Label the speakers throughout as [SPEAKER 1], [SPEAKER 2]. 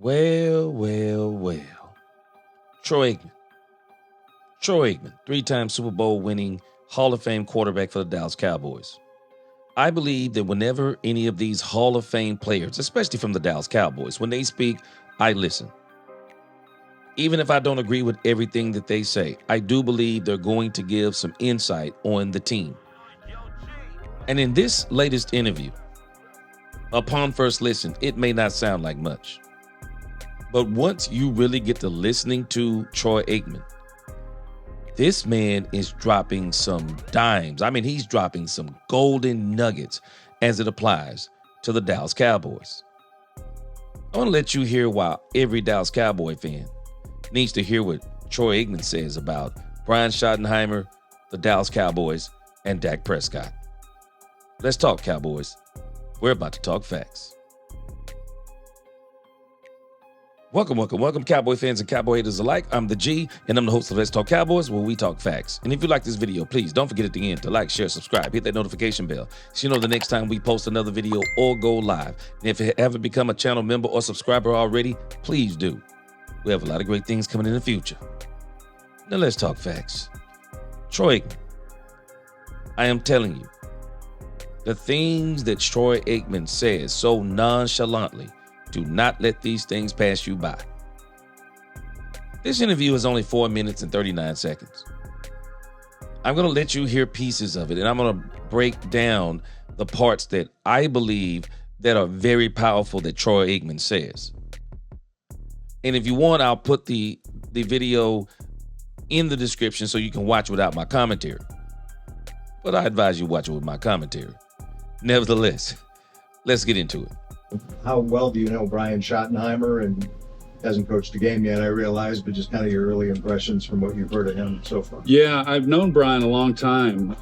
[SPEAKER 1] Well. Troy Aikman, three-time Super Bowl winning Hall of Fame quarterback for the Dallas Cowboys. I believe that whenever any of these Hall of Fame players, especially from the Dallas Cowboys, when they speak, I listen. Even if I don't agree with everything that they say, I do believe they're going to give some insight on the team. And in this latest interview, upon first listen, it may not sound like much. But once you really get to listening to Troy Aikman, this man is dropping some dimes. I mean, he's dropping some golden nuggets as it applies to the Dallas Cowboys. I want to let you hear why every Dallas Cowboy fan needs to hear what Troy Aikman says about Brian Schottenheimer, the Dallas Cowboys, and Dak Prescott. Let's talk, Cowboys. We're about to talk facts. Welcome, Cowboy fans and Cowboy haters alike. I'm the G, and I'm the host of Let's Talk Cowboys, where we talk facts. And if you like this video, please don't forget at the end to like, share, subscribe, hit that notification bell so you know the next time we post another video or go live. And if you haven't become a channel member or subscriber already, please do. We have a lot of great things coming in the future. Now let's talk facts. Troy Aikman. I am telling you, the things that Troy Aikman says so nonchalantly, do not let these things pass you by. This interview is only 4 minutes and 39 seconds. I'm going to let you hear pieces of it, and I'm going to break down the parts that I believe that are very powerful that Troy Aikman says. And if you want, I'll put the video in the description so you can watch without my commentary. But I advise you watch it with my commentary. Nevertheless, let's get into it.
[SPEAKER 2] How well do you know Brian Schottenheimer? And hasn't coached a game yet, I realize, but just kind of your early impressions from what you've heard of him so far.
[SPEAKER 3] Yeah, I've known Brian a long time.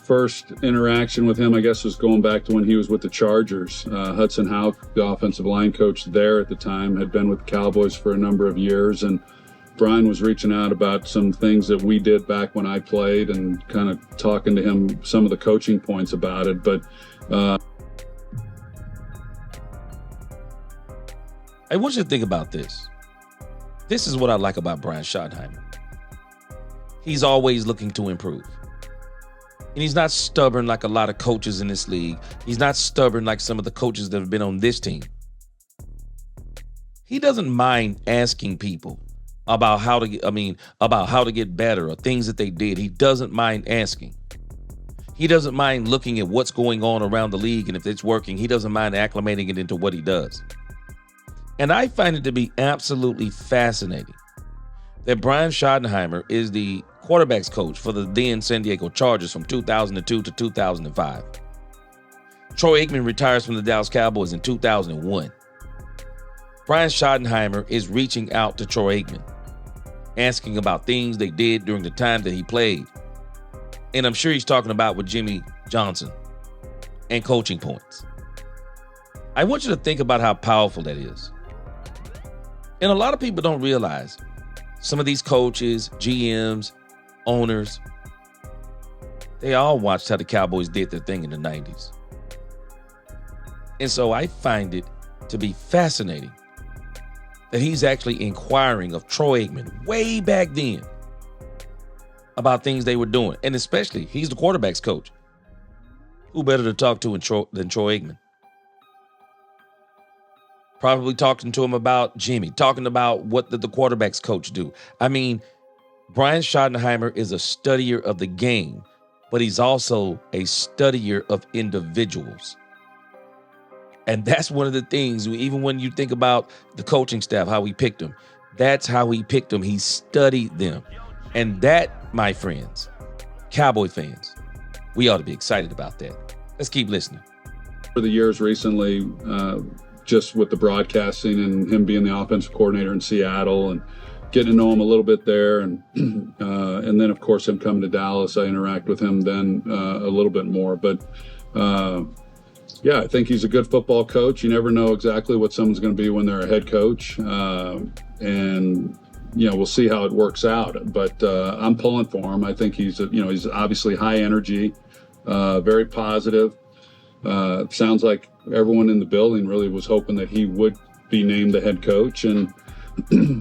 [SPEAKER 3] First interaction with him, I guess, was going back to when he was with the Chargers. Hudson Houck, the offensive line coach there at the time, had been with the Cowboys for a number of years, and Brian was reaching out about some things that we did back when I played and kind of talking to him some of the coaching points about it. But
[SPEAKER 1] I want you to think about this. This is what I like about Brian Schottenheimer. He's always looking to improve. And he's not stubborn like a lot of coaches in this league. He's not stubborn like some of the coaches that have been on this team. He doesn't mind asking people about how to get better or things that they did. He doesn't mind asking. He doesn't mind looking at what's going on around the league, and if it's working, he doesn't mind acclimating it into what he does. And I find it to be absolutely fascinating that Brian Schottenheimer is the quarterback's coach for the then San Diego Chargers from 2002 to 2005. Troy Aikman retires from the Dallas Cowboys in 2001. Brian Schottenheimer is reaching out to Troy Aikman, asking about things they did during the time that he played. And I'm sure he's talking about with Jimmy Johnson and coaching points. I want you to think about how powerful that is. And a lot of people don't realize some of these coaches, GMs, owners, they all watched how the Cowboys did their thing in the 90s. And so I find it to be fascinating that he's actually inquiring of Troy Aikman way back then about things they were doing. And especially, he's the quarterback's coach. Who better to talk to than Troy Aikman? Probably talking to him about Jimmy, talking about what did the quarterback's coach do. I mean, Brian Schottenheimer is a studier of the game, but he's also a studier of individuals. And that's one of the things, even when you think about the coaching staff, how he picked them, that's how he picked them. He studied them. And that, my friends, Cowboy fans, we ought to be excited about that. Let's keep listening.
[SPEAKER 3] For the years recently, just with the broadcasting and him being the offensive coordinator in Seattle and getting to know him a little bit there. And then, of course, him coming to Dallas, I interact with him then a little bit more. But, yeah, I think he's a good football coach. You never know exactly what someone's going to be when they're a head coach. And, you know, we'll see how it works out. But I'm pulling for him. I think he's obviously high energy, very positive. Sounds like everyone in the building really was hoping that he would be named the head coach. And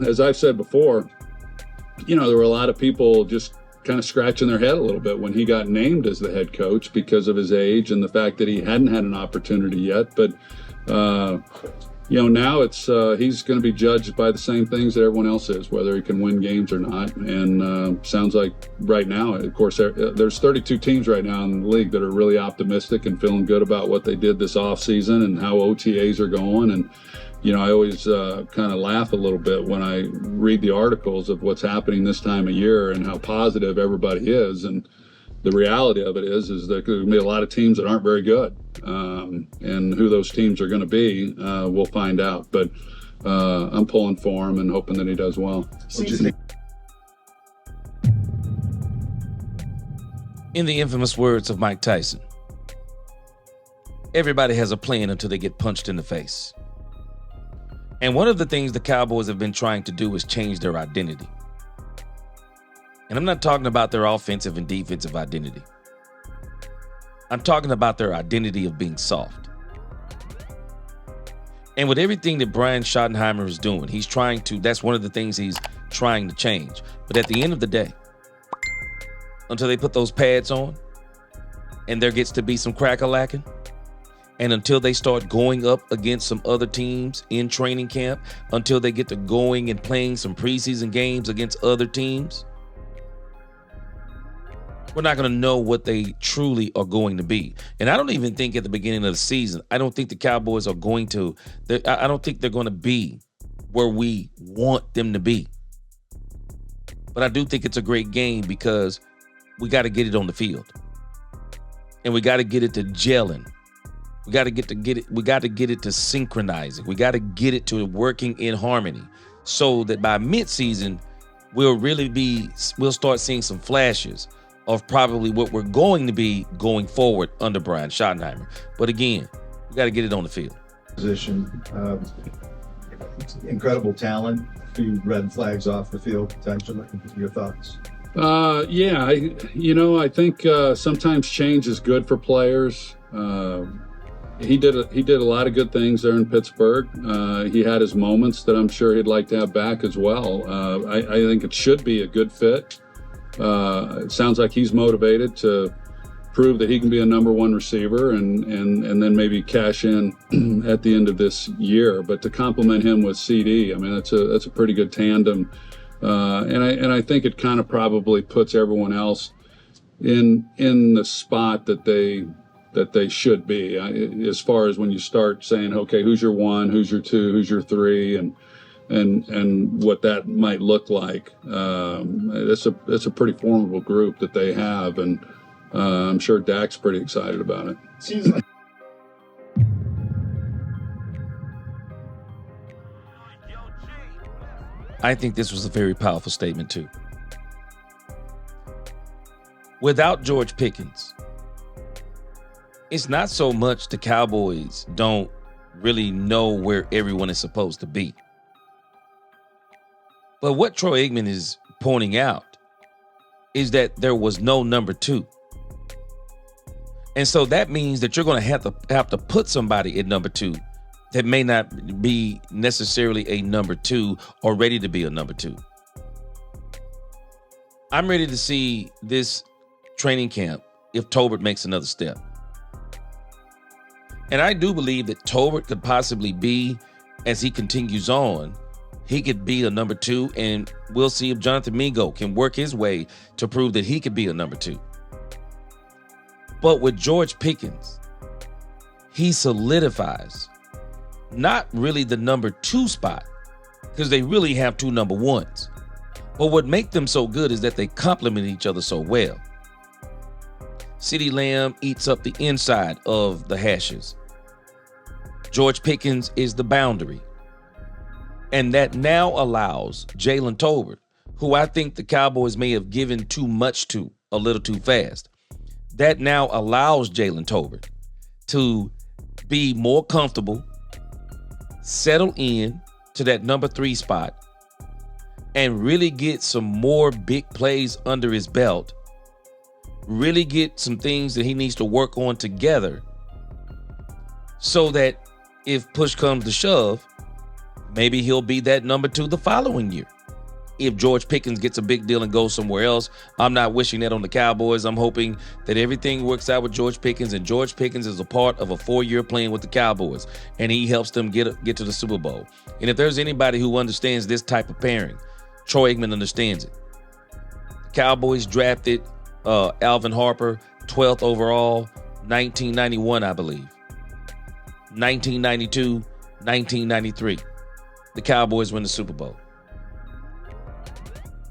[SPEAKER 3] as I've said before, there were a lot of people just kind of scratching their head a little bit when he got named as the head coach because of his age and the fact that he hadn't had an opportunity yet. But now it's he's going to be judged by the same things that everyone else is, whether he can win games or not. And sounds like right now, of course, there's 32 teams right now in the league that are really optimistic and feeling good about what they did this offseason and how OTAs are going. And I always kind of laugh a little bit when I read the articles of what's happening this time of year and how positive everybody is. And the reality of it is that there's going to be a lot of teams that aren't very good. And who those teams are going to be, we'll find out. But I'm pulling for him and hoping that he does well.
[SPEAKER 1] In the infamous words of Mike Tyson, everybody has a plan until they get punched in the face. And one of the things the Cowboys have been trying to do is change their identity. And I'm not talking about their offensive and defensive identity. I'm talking about their identity of being soft. And with everything that Brian Schottenheimer is doing, that's one of the things he's trying to change. But at the end of the day, until they put those pads on and there gets to be some crack-a-lacking, and until they start going up against some other teams in training camp, until they get to going and playing some preseason games against other teams, we're not going to know what they truly are going to be. And I don't even think at the beginning of the season, I don't think the Cowboys are going to, I don't think they're going to be where we want them to be. But I do think it's a great game because we got to get it on the field. And we got to get it to gelling. We got to get it to synchronizing. We got to get it to working in harmony so that by midseason, we'll start seeing some flashes of probably what we're going to be going forward under Brian Schottenheimer. But again, we got to get it on the field.
[SPEAKER 2] Position, incredible talent, a few red flags off the field potentially. Your thoughts?
[SPEAKER 3] I think sometimes change is good for players. He did a lot of good things there in Pittsburgh. He had his moments that I'm sure he'd like to have back as well. I think it should be a good fit. It sounds like he's motivated to prove that he can be a number one receiver and then maybe cash in at the end of this year. But to complement him with CD, I mean, that's a pretty good tandem. And I think it kind of probably puts everyone else in the spot that they should be, as far as when you start saying, okay, who's your one, who's your two, who's your three, and what that might look like. It's a pretty formidable group that they have, and I'm sure Dak's pretty excited about it.
[SPEAKER 2] Seems like
[SPEAKER 1] I think this was a very powerful statement too. Without George Pickens, it's not so much the Cowboys don't really know where everyone is supposed to be. But what Troy Aikman is pointing out is that there was no number two. And so that means that you're going to have to put somebody at number two that may not be necessarily a number two or ready to be a number two. I'm ready to see this training camp if Tolbert makes another step. And I do believe that Tolbert could possibly be, as he continues on, he could be a number two, and we'll see if Jonathan Mingo can work his way to prove that he could be a number two. But with George Pickens, he solidifies not really the number two spot, because they really have two number ones. But what makes them so good is that they complement each other so well. CeeDee Lamb eats up the inside of the hashes. George Pickens is the boundary. And that now allows Jalen Tolbert, who I think the Cowboys may have given too much to a little too fast. That now allows Jalen Tolbert to be more comfortable, settle in to that number three spot, and really get some more big plays under his belt, really get some things that he needs to work on together so that if push comes to shove, Maybe he'll be that number 2 the following year. If George Pickens gets a big deal and goes somewhere else, I'm not wishing that on the Cowboys. I'm hoping that everything works out with George Pickens, and George Pickens is a part of a 4-year plan with the Cowboys, and he helps them get to the Super Bowl. And if there's anybody who understands this type of pairing, Troy Aikman understands it. The Cowboys drafted Alvin Harper, 12th overall, 1991, I believe. 1992, 1993. The Cowboys win the Super Bowl.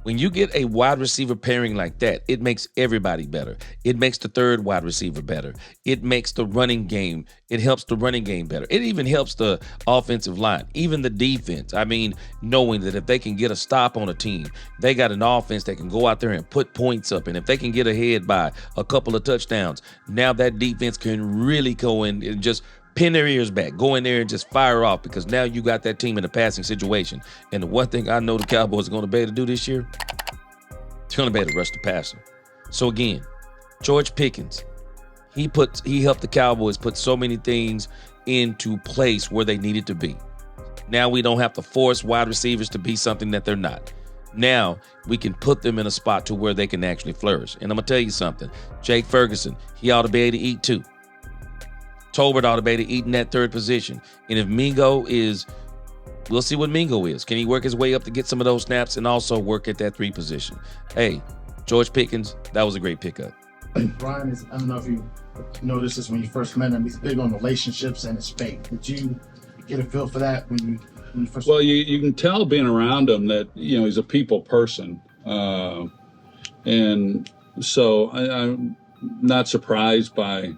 [SPEAKER 1] When you get a wide receiver pairing like that, it makes everybody better. It makes the third wide receiver better. It makes the running game. It helps the running game better. It even helps the offensive line, even the defense. I mean, knowing that if they can get a stop on a team, they got an offense that can go out there and put points up. And if they can get ahead by a couple of touchdowns, now that defense can really go in and just pin their ears back, go in there and just fire off, because now you got that team in a passing situation. And the one thing I know the Cowboys are going to be able to do this year, they're going to be able to rush the passer. So again, George Pickens, he helped the Cowboys put so many things into place where they needed to be. Now we don't have to force wide receivers to be something that they're not. Now we can put them in a spot to where they can actually flourish. And I'm going to tell you something. Jake Ferguson, he ought to be able to eat too. Tolbert ought to be able to eat in that third position. And if Mingo is, we'll see what Mingo is. Can he work his way up to get some of those snaps and also work at that 3 position? Hey, George Pickens, that was a great pickup.
[SPEAKER 4] Brian is, I don't know if you noticed this when you first met him, he's big on relationships and his faith. Did you get a feel for that when you first?
[SPEAKER 3] Well, you can tell being around him that, he's a people person. And so I'm not surprised by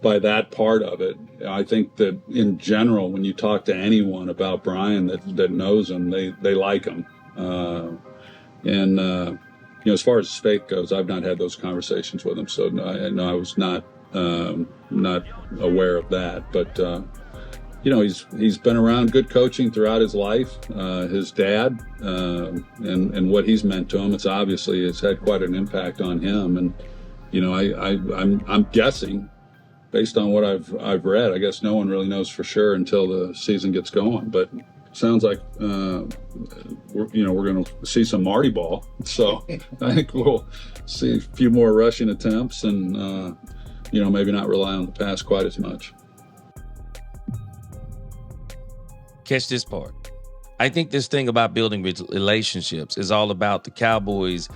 [SPEAKER 3] that part of it. I think that in general, when you talk to anyone about Brian that knows him, they like him. As far as his faith goes, I've not had those conversations with him, so I was not aware of that. But he's been around good coaching throughout his life. His dad and what he's meant to him, it's had quite an impact on him. And I'm guessing, based on what I've read, I guess no one really knows for sure until the season gets going. But it sounds like we're going to see some Marty ball. So I think we'll see a few more rushing attempts, and maybe not rely on the pass quite as much.
[SPEAKER 1] Catch this part. I think this thing about building relationships is all about the Cowboys,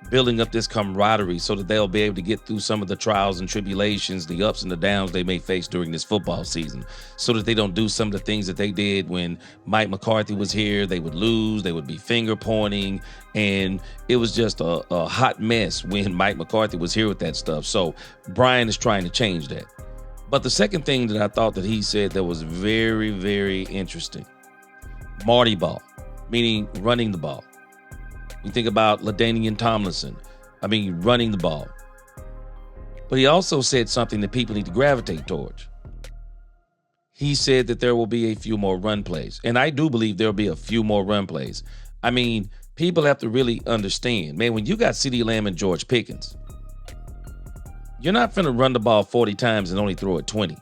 [SPEAKER 1] building up this camaraderie so that they'll be able to get through some of the trials and tribulations, the ups and the downs they may face during this football season, so that they don't do some of the things that they did when Mike McCarthy was here. They would lose, they would be finger pointing, and it was just a hot mess when Mike McCarthy was here with that stuff. So Brian is trying to change that. But the second thing that I thought that he said that was very, very interesting, Marty ball, meaning running the ball. You think about LaDainian Tomlinson, running the ball. But he also said something that people need to gravitate towards. He said that there will be a few more run plays. And I do believe there'll be a few more run plays. People have to really understand, man, when you got CeeDee Lamb and George Pickens, you're not finna run the ball 40 times and only throw it 20.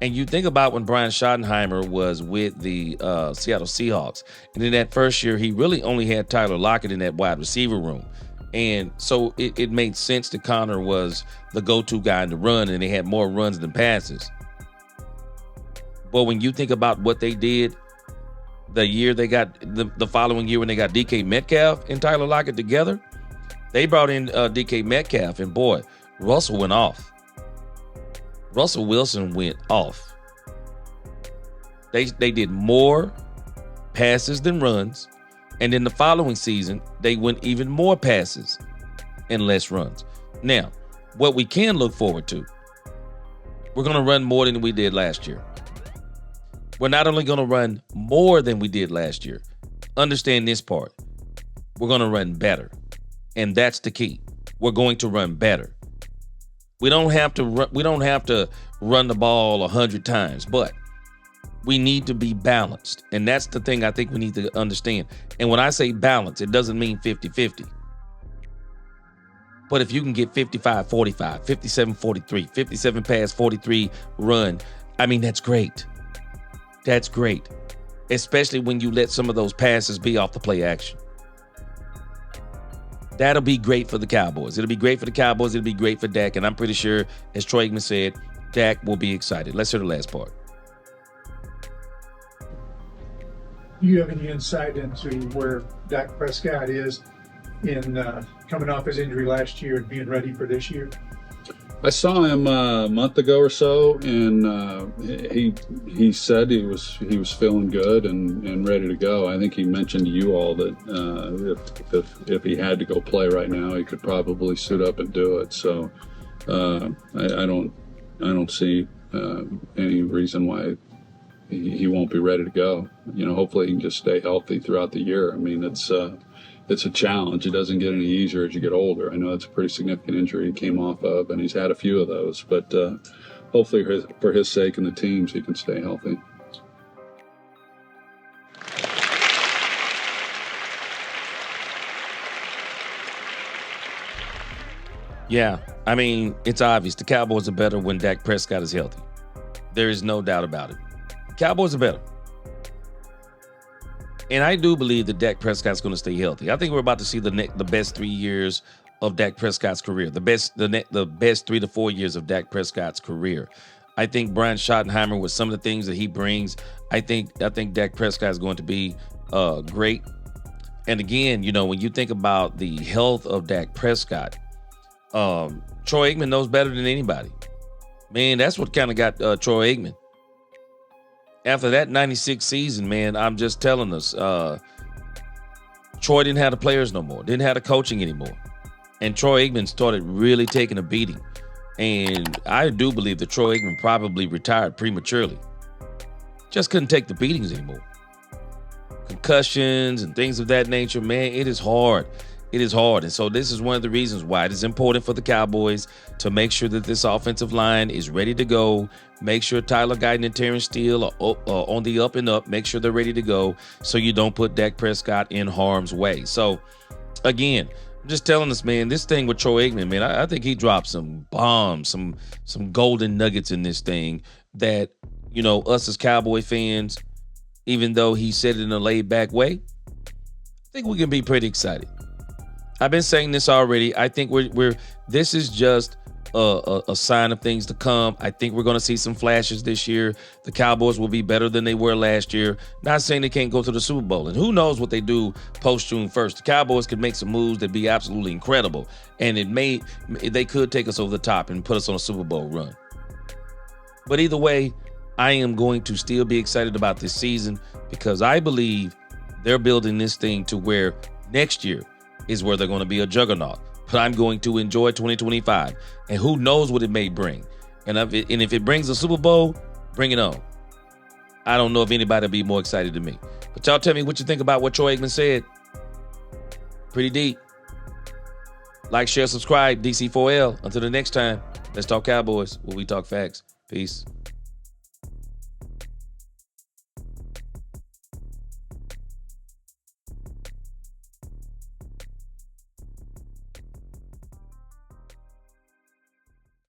[SPEAKER 1] And you think about when Brian Schottenheimer was with the Seattle Seahawks, and in that first year, he really only had Tyler Lockett in that wide receiver room. And so it made sense that Connor was the go-to guy in the run, and they had more runs than passes. But when you think about what they did the year they got, the following year when they got DK Metcalf and Tyler Lockett together, they brought in DK Metcalf, and boy, Russell went off. Russell Wilson went off. They did more passes than runs. And then the following season, they went even more passes and less runs. Now, what we can look forward to, we're going to run more than we did last year. We're not only going to run more than we did last year. Understand this part. We're going to run better. And that's the key. We're going to run better. We don't have to run the ball 100 times, but we need to be balanced. And that's the thing I think we need to understand. And when I say balance, it doesn't mean 50-50. But if you can get 55-45, 57-43, 57 pass, 43 run, that's great. That's great, especially when you let some of those passes be off the play action. That'll be great for the Cowboys. It'll be great for the Cowboys. It'll be great for Dak. And I'm pretty sure, as Troy Aikman said, Dak will be excited. Let's hear the last part.
[SPEAKER 5] Do you have any insight into where Dak Prescott is in coming off his injury last year and being ready for this year?
[SPEAKER 3] I saw him a month ago or so, and he said he was feeling good and ready to go. I think he mentioned to you all that if he had to go play right now, he could probably suit up and do it. So I don't see any reason why he won't be ready to go. Hopefully he can just stay healthy throughout the year. I mean, it's a challenge. It doesn't get any easier as you get older. I know it's a pretty significant injury he came off of, and he's had a few of those. But hopefully for his sake and the team's, he can stay healthy.
[SPEAKER 1] Yeah, I mean, it's obvious. The Cowboys are better when Dak Prescott is healthy. There is no doubt about it. The Cowboys are better. And I do believe that Dak Prescott's going to stay healthy. I think we're about to see the best 3 years of Dak Prescott's career, the best 3 to 4 years of Dak Prescott's career. I think Brian Schottenheimer, with some of the things that he brings, I think Dak Prescott is going to be great. And again, when you think about the health of Dak Prescott, Troy Aikman knows better than anybody. Man, that's what kind of got Troy Aikman. After that 96 season, man, I'm just telling us, Troy didn't have the players no more, didn't have the coaching anymore. And Troy Aikman started really taking a beating. And I do believe that Troy Aikman probably retired prematurely. Just couldn't take the beatings anymore. Concussions and things of that nature, man, it is hard. It is hard. And so this is one of the reasons why it is important for the Cowboys to make sure that this offensive line is ready to go. Make sure Tyler Guyton and Terrence Steele are on the up and up. Make sure they're ready to go so you don't put Dak Prescott in harm's way. So, again, I'm just telling us, man, this thing with Troy Aikman, man, I think he dropped some bombs, some golden nuggets in this thing that, us as Cowboy fans, even though he said it in a laid-back way, I think we can be pretty excited. I've been saying this already. I think this is just a sign of things to come. I think we're going to see some flashes this year. The Cowboys will be better than they were last year. Not saying they can't go to the Super Bowl. And who knows what they do post June 1st. The Cowboys could make some moves that'd be absolutely incredible. And they could take us over the top and put us on a Super Bowl run. But either way, I am going to still be excited about this season because I believe they're building this thing to where next year is where they're going to be a juggernaut. But I'm going to enjoy 2025. And who knows what it may bring. And if it brings a Super Bowl, bring it on. I don't know if anybody will be more excited than me. But y'all tell me what you think about what Troy Aikman said. Pretty deep. Like, share, subscribe, DC4L. Until the next time, let's talk Cowboys, where we talk facts. Peace.